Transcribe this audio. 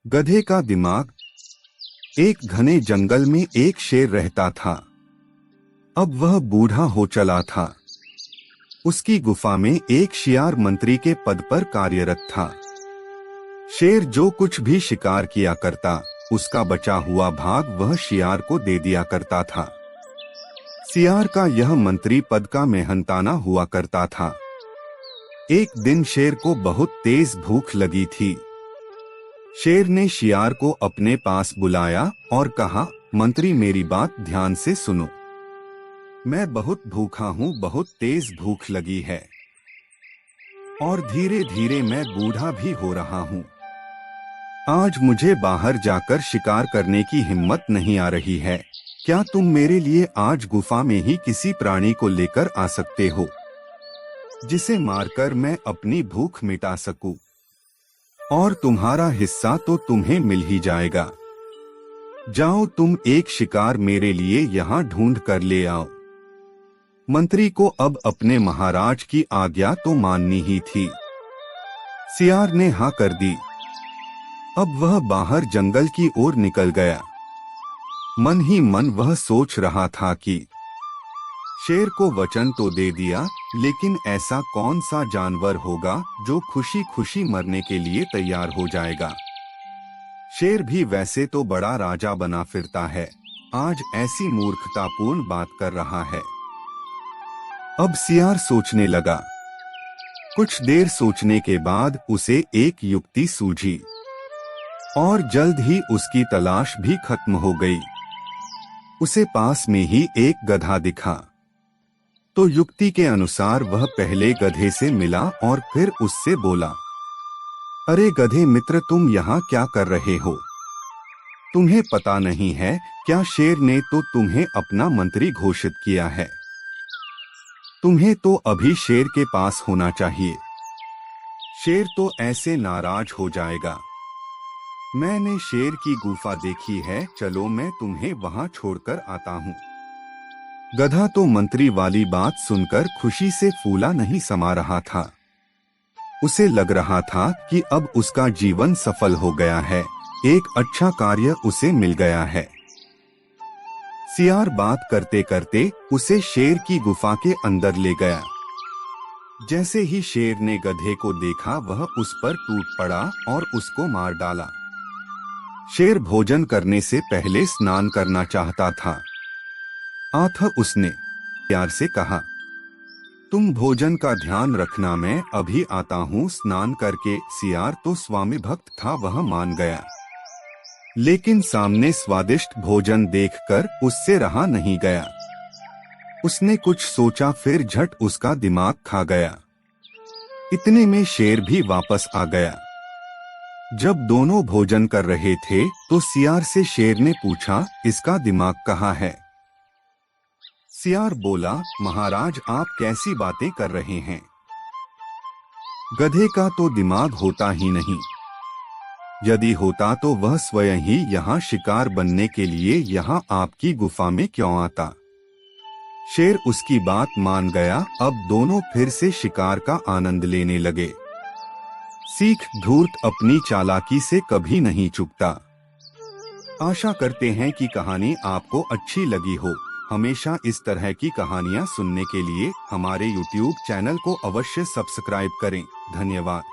गधे का दिमाग। एक घने जंगल में एक शेर रहता था। अब वह बूढ़ा हो चला था। उसकी गुफा में एक शियार मंत्री के पद पर कार्यरत था। शेर जो कुछ भी शिकार किया करता, उसका बचा हुआ भाग वह शियार को दे दिया करता था। शियार का यह मंत्री पद का मेहनताना हुआ करता था। एक दिन शेर को बहुत तेज भूख लगी थी। शेर ने शियार को अपने पास बुलाया और कहा, मंत्री मेरी बात ध्यान से सुनो। मैं बहुत भूखा हूँ, बहुत तेज भूख लगी है और धीरे धीरे मैं बूढ़ा भी हो रहा हूँ। आज मुझे बाहर जाकर शिकार करने की हिम्मत नहीं आ रही है। क्या तुम मेरे लिए आज गुफा में ही किसी प्राणी को लेकर आ सकते हो, जिसे मारकर मैं अपनी भूख मिटा सकूं? और तुम्हारा हिस्सा तो तुम्हें मिल ही जाएगा। जाओ, तुम एक शिकार मेरे लिए यहाँ ढूंढ कर ले आओ। मंत्री को अब अपने महाराज की आज्ञा तो माननी ही थी। शियार ने हाँ कर दी। अब वह बाहर जंगल की ओर निकल गया। मन ही मन वह सोच रहा था कि शेर को वचन तो दे दिया, लेकिन ऐसा कौन सा जानवर होगा जो खुशी खुशी मरने के लिए तैयार हो जाएगा। शेर भी वैसे तो बड़ा राजा बना फिरता है, आज ऐसी मूर्खतापूर्ण बात कर रहा है। अब शियार सोचने लगा। कुछ देर सोचने के बाद उसे एक युक्ति सूझी और जल्द ही उसकी तलाश भी खत्म हो गई। उसे पास में ही एक गधा दिखा, तो युक्ति के अनुसार वह पहले गधे से मिला और फिर उससे बोला, अरे गधे मित्र, तुम यहाँ क्या कर रहे हो? तुम्हें पता नहीं है क्या, शेर ने तो तुम्हें अपना मंत्री घोषित किया है। तुम्हें तो अभी शेर के पास होना चाहिए। शेर तो ऐसे नाराज हो जाएगा। मैंने शेर की गुफा देखी है, चलो मैं तुम्हें वहां छोड़कर आता हूँ। गधा तो मंत्री वाली बात सुनकर खुशी से फूला नहीं समा रहा था। उसे लग रहा था कि अब उसका जीवन सफल हो गया है, एक अच्छा कार्य उसे मिल गया है। शियार बात करते करते उसे शेर की गुफा के अंदर ले गया। जैसे ही शेर ने गधे को देखा, वह उस पर टूट पड़ा और उसको मार डाला। शेर भोजन करने से पहले स्नान करना चाहता था। अतः उसने प्यार से कहा, तुम भोजन का ध्यान रखना, मैं अभी आता हूँ स्नान करके। शियार तो स्वामी भक्त था, वह मान गया, लेकिन सामने स्वादिष्ट भोजन देखकर उससे रहा नहीं गया। उसने कुछ सोचा, फिर झट उसका दिमाग खा गया। इतने में शेर भी वापस आ गया। जब दोनों भोजन कर रहे थे तो शियार से शेर ने पूछा, इसका दिमाग कहाँ है? शियार बोला, महाराज आप कैसी बातें कर रहे हैं? गधे का तो दिमाग होता ही नहीं। यदि होता तो वह स्वयं ही यहाँ शिकार बनने के लिए यहाँ आपकी गुफा में क्यों आता? शेर उसकी बात मान गया। अब दोनों फिर से शिकार का आनंद लेने लगे। सीख धूर्त अपनी चालाकी से कभी नहीं चूकता। आशा करते हैं कि कहानी आपको अच्छी लगी हो। हमेशा इस तरह की कहानियाँ सुनने के लिए हमारे YouTube चैनल को अवश्य सब्सक्राइब करें। धन्यवाद।